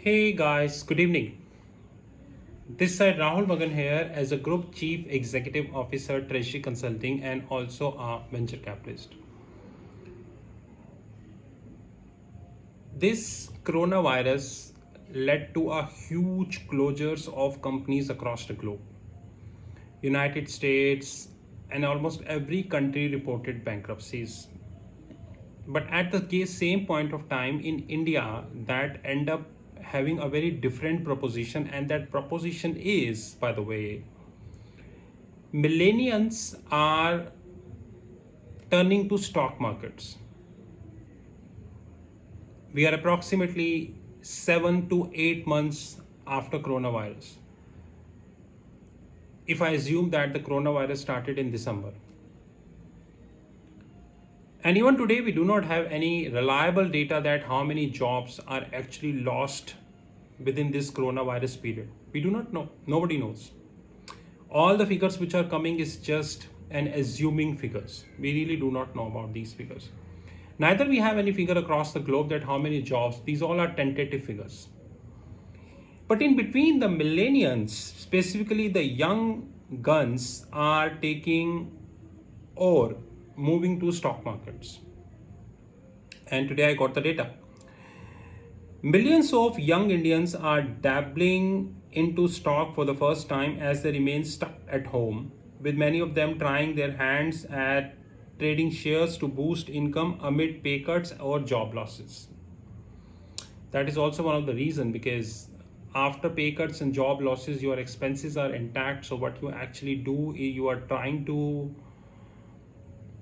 Hey guys, good evening. This side Rahul Magan here as a Group Chief Executive Officer, Treasury Consulting, and also a venture capitalist. This coronavirus led to a huge closures of companies across the globe. United States and almost every country reported bankruptcies. But at the same point of time in India, that end up having a very different proposition, and that proposition is, by the way, millennials are turning to stock markets. We are approximately 7 to 8 months after coronavirus. If I assume that the coronavirus started in December. And even today, we do not have any reliable data that how many jobs are actually lost within this coronavirus period. We do not know. Nobody knows. All the figures which are coming is just an assuming figures. We really do not know about these figures. Neither we have any figure across the globe that how many jobs. These all are tentative figures. But in between, the millennials, specifically the young guns, are taking or moving to stock markets. And today I got the data. Millions of young Indians are dabbling into stock for the first time as they remain stuck at home, with many of them trying their hands at trading shares to boost income amid pay cuts or job losses. That is also one of the reasons, because after pay cuts and job losses, your expenses are intact. So what you actually do is you are trying to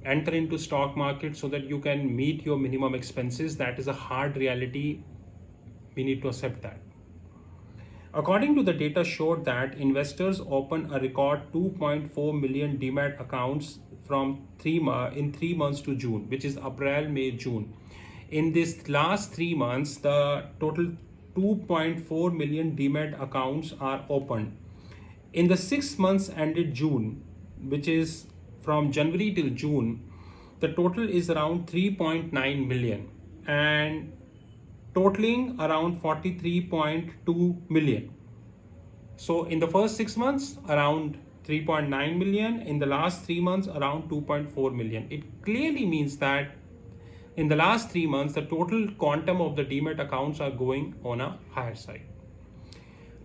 enter into stock market so that you can meet your minimum expenses. That is a hard reality. We need to accept that. According to the data showed that investors opened a record 2.4 million demat accounts from in 3 months to June, which is April, May, June. In this last 3 months, the total 2.4 million demat accounts are opened. In the 6 months ended June, which is from January till June, the total is around 3.9 million and totaling around 43.2 million. So in the first 6 months, around 3.9 million. In the last 3 months, around 2.4 million. It clearly means that in the last 3 months, the total quantum of the demat accounts are going on a higher side.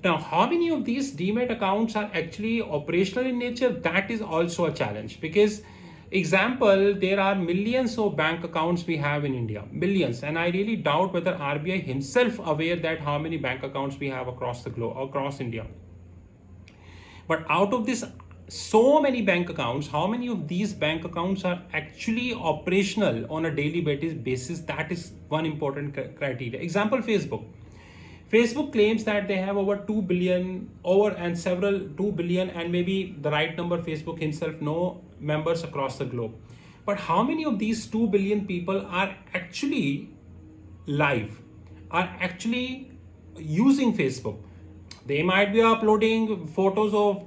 Now, how many of these demat accounts are actually operational in nature? That is also a challenge, because example, there are millions of bank accounts we have in India, millions, and I really doubt whether RBI himself aware that how many bank accounts we have across the globe, across India. But out of this so many bank accounts, how many of these bank accounts are actually operational on a daily basis? That is one important criteria. Example, Facebook claims that they have over 2 billion, and several 2 billion, and maybe the right number Facebook himself know, members across the globe. But how many of these 2 billion people are actually live, are actually using Facebook? They might be uploading photos of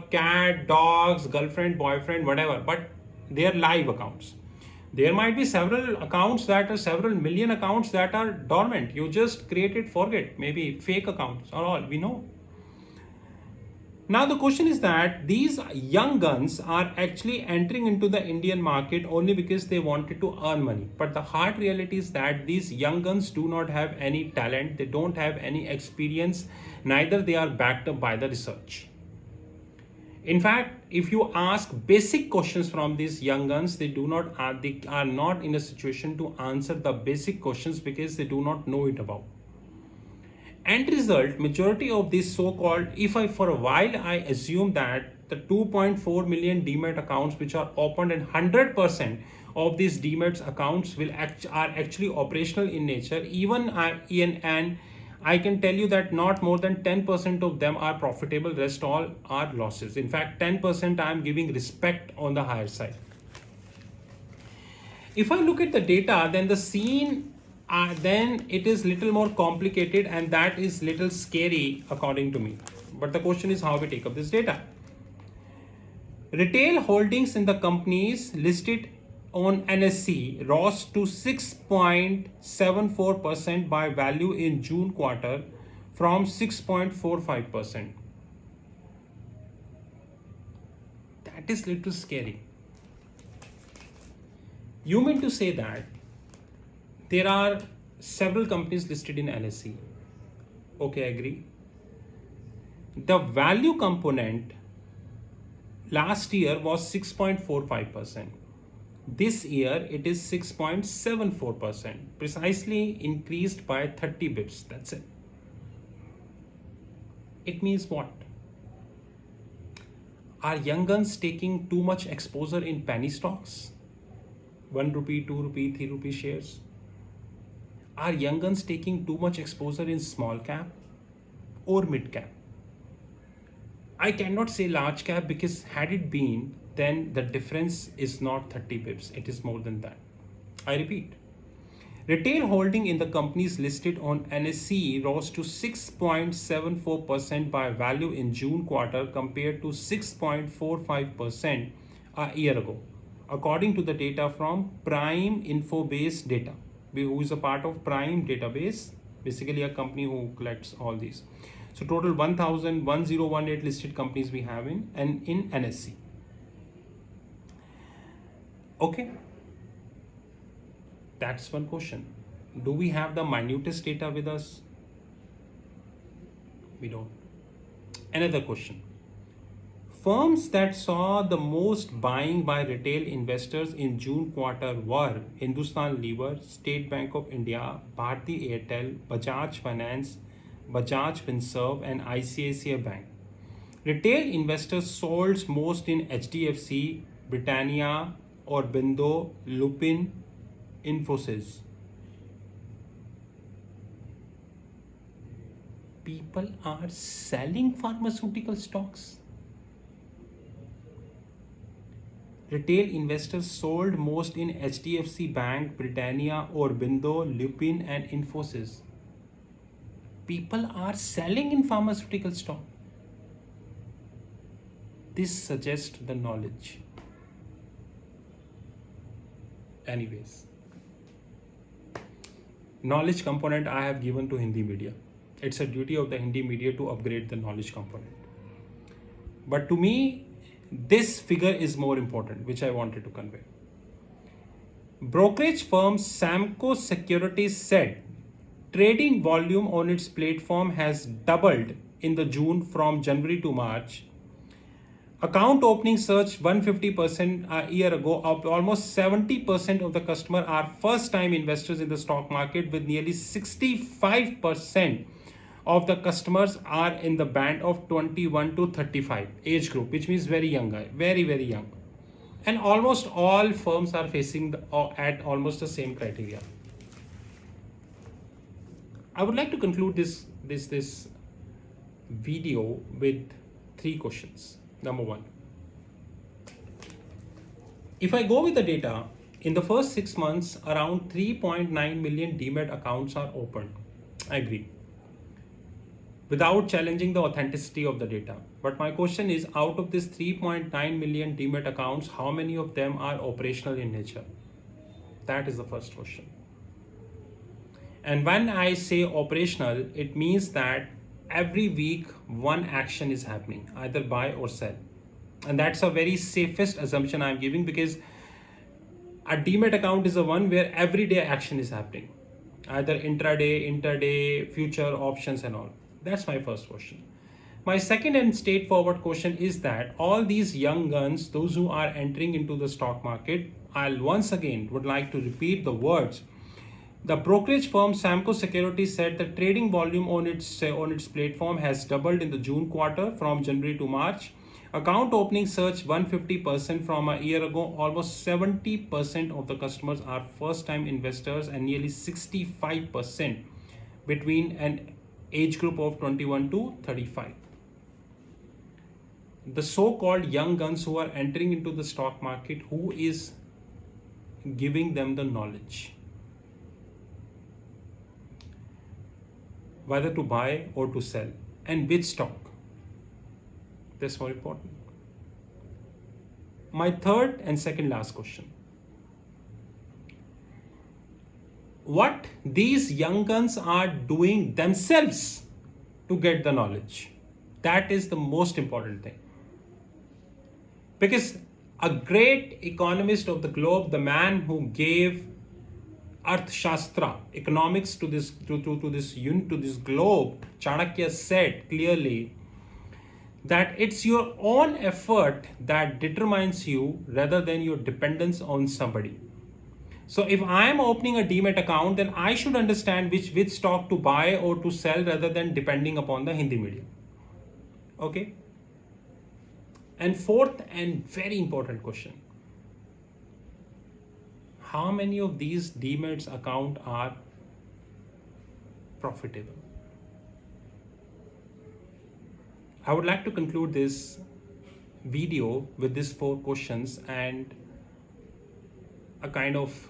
cat, dogs, girlfriend, boyfriend, whatever, but they are live accounts. There might be several accounts that are several million accounts that are dormant. You just create it, forget, maybe fake accounts or all, we know. Now the question is that these young guns are actually entering into the Indian market only because they wanted to earn money. But the hard reality is that these young guns do not have any talent, they don't have any experience, neither they are backed up by the research. In fact, if you ask basic questions from these young guns, they are not in a situation to answer the basic questions because they do not know it about. End result, majority of these so-called, if I for a while I assume that the 2.4 million demat accounts which are opened and 100% of these demat accounts are actually operational in nature, and I can tell you that not more than 10% of them are profitable, rest all are losses. In fact, 10% I am giving respect on the higher side. If I look at the data, then the scene, then it is little more complicated, and that is little scary according to me. But the question is how we take up this data. Retail holdings in the companies listed on NSE rose to 6.74% by value in June quarter, from 6.45%. That is little scary. You mean to say that there are several companies listed in NSE? Okay, I agree. The value component last year was 6.45%. This year it is 6.74%, precisely increased by 30 bips. That's it. It means what? Are young guns taking too much exposure in penny stocks? 1 rupee, 2 rupee, 3 rupee shares? Are young guns taking too much exposure in small cap or mid cap? I cannot say large cap because had it been, then the difference is not 30 pips, it is more than that. I repeat, retail holding in the companies listed on NSE rose to 6.74% by value in June quarter compared to 6.45% a year ago, according to the data from Prime Infobase Data, who is a part of Prime Database, basically a company who collects all these. So total 1018 listed companies we have in NSE. Okay, that's one question. Do we have the minutest data with us? We don't. Another question. Firms that saw the most buying by retail investors in June quarter were Hindustan Lever, State Bank of India, Bharti Airtel, Bajaj Finance, Bajaj Finserv and ICICI Bank. Retail investors sold most in HDFC, Britannia, Aurobindo, Lupin, Infosys. People are selling pharmaceutical stocks. Retail investors sold most in HDFC Bank, Britannia, Aurobindo, Lupin and Infosys. People are selling in pharmaceutical stock. This suggests the knowledge. Anyways, knowledge component I have given to Hindi media. It's a duty of the Hindi media to upgrade the knowledge component. But to me, this figure is more important, which I wanted to convey. Brokerage firm Samco Securities said trading volume on its platform has doubled in the June from January to March. Account opening surged 150% a year ago. Almost 70% of the customers are first-time investors in the stock market, with nearly 65% of the customers are in the band of 21 to 35 age group, which means very young guy, very, very young. And almost all firms are facing at almost the same criteria. I would like to conclude this video with 3 questions. Number 1, if I go with the data, in the first 6 months, around 3.9 million Demat accounts are opened. I agree, without challenging the authenticity of the data. But my question is, out of this 3.9 million Demat accounts, how many of them are operational in nature? That is the first question. And when I say operational, it means that every week one action is happening, either buy or sell. And that's a very safest assumption I'm giving, because a Demat account is the one where everyday action is happening, either intraday, interday, future options and all. That's my first question. My second and straightforward question is that all these young guns, those who are entering into the stock market, I'll once again would like to repeat the words. The brokerage firm Samco Securities said the trading volume on its platform has doubled in the June quarter from January to March. Account opening surged 150% from a year ago. Almost 70% of the customers are first-time investors and nearly 65% between an age group of 21 to 35. The so-called young guns who are entering into the stock market, who is giving them the knowledge whether to buy or to sell, and which stock? That's more important. My third and second last question. What these young guns are doing themselves to get the knowledge. That is the most important thing. Because a great economist of the globe, the man who gave Arthashastra, economics to this globe, Chanakya said clearly that it's your own effort that determines you rather than your dependence on somebody. So if I am opening a Demat account, then I should understand which stock to buy or to sell rather than depending upon the Hindi medium. Okay. And fourth and very important question: how many of these Demats account are profitable? I would like to conclude this video with these 4 questions and a kind of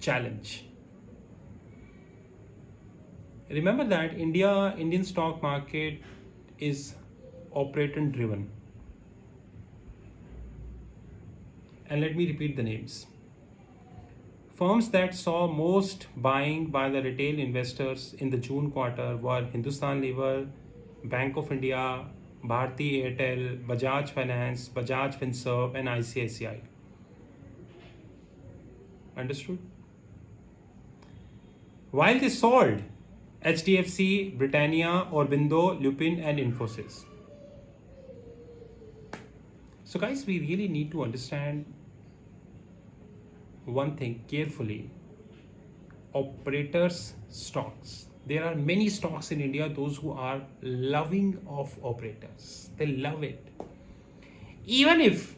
challenge. Remember that Indian stock market is operator driven. And let me repeat the names. Firms that saw most buying by the retail investors in the June quarter were Hindustan Lever, Bank of India, Bharti Airtel, Bajaj Finance, Bajaj Finserv, and ICICI. Understood? While they sold HDFC, Britannia, Aurobindo, Lupin, and Infosys. So guys, we really need to understand one thing carefully. Operators stocks. There are many stocks in India, those who are loving of operators. They love it. Even if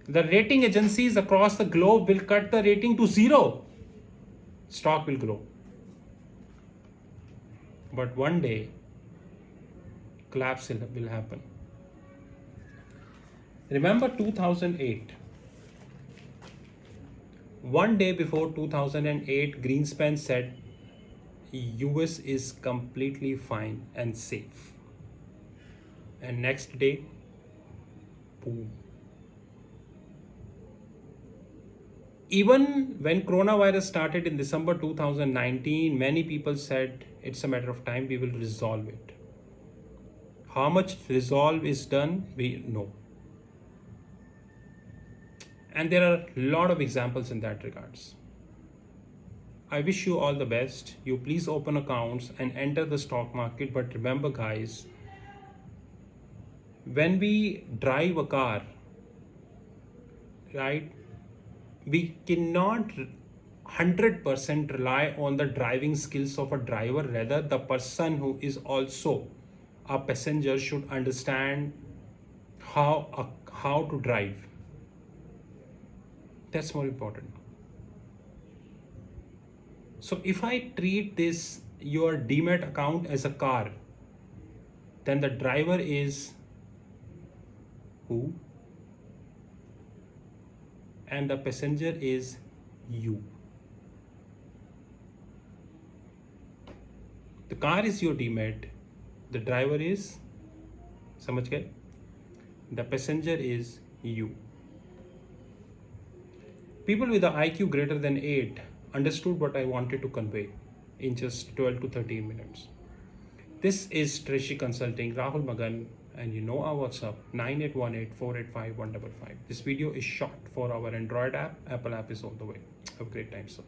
the rating agencies across the globe will cut the rating to 0, stock will grow. But one day, collapse will happen. Remember 2008. One day before 2008, Greenspan said US is completely fine and safe. And next day, boom. Even when coronavirus started in December 2019, many people said it's a matter of time, we will resolve it. How much resolve is done, we know. And there are a lot of examples in that regards. I wish you all the best. You please open accounts and enter the stock market. But remember guys, when we drive a car, right, we cannot 100% rely on the driving skills of a driver. Rather, the person who is also a passenger should understand how to drive. That's more important. So if I treat this, your Demat account, as a car, then the driver is who? And the passenger is you. The car is your Demat, the driver is, समझ गए? The passenger is you. People with an IQ greater than 8 understood what I wanted to convey in just 12 to 13 minutes. This is Trishi Consulting, Rahul Magan, and you know our WhatsApp 9818-485-155. This video is shot for our Android app. Apple app is all the way. Have a great time, sir.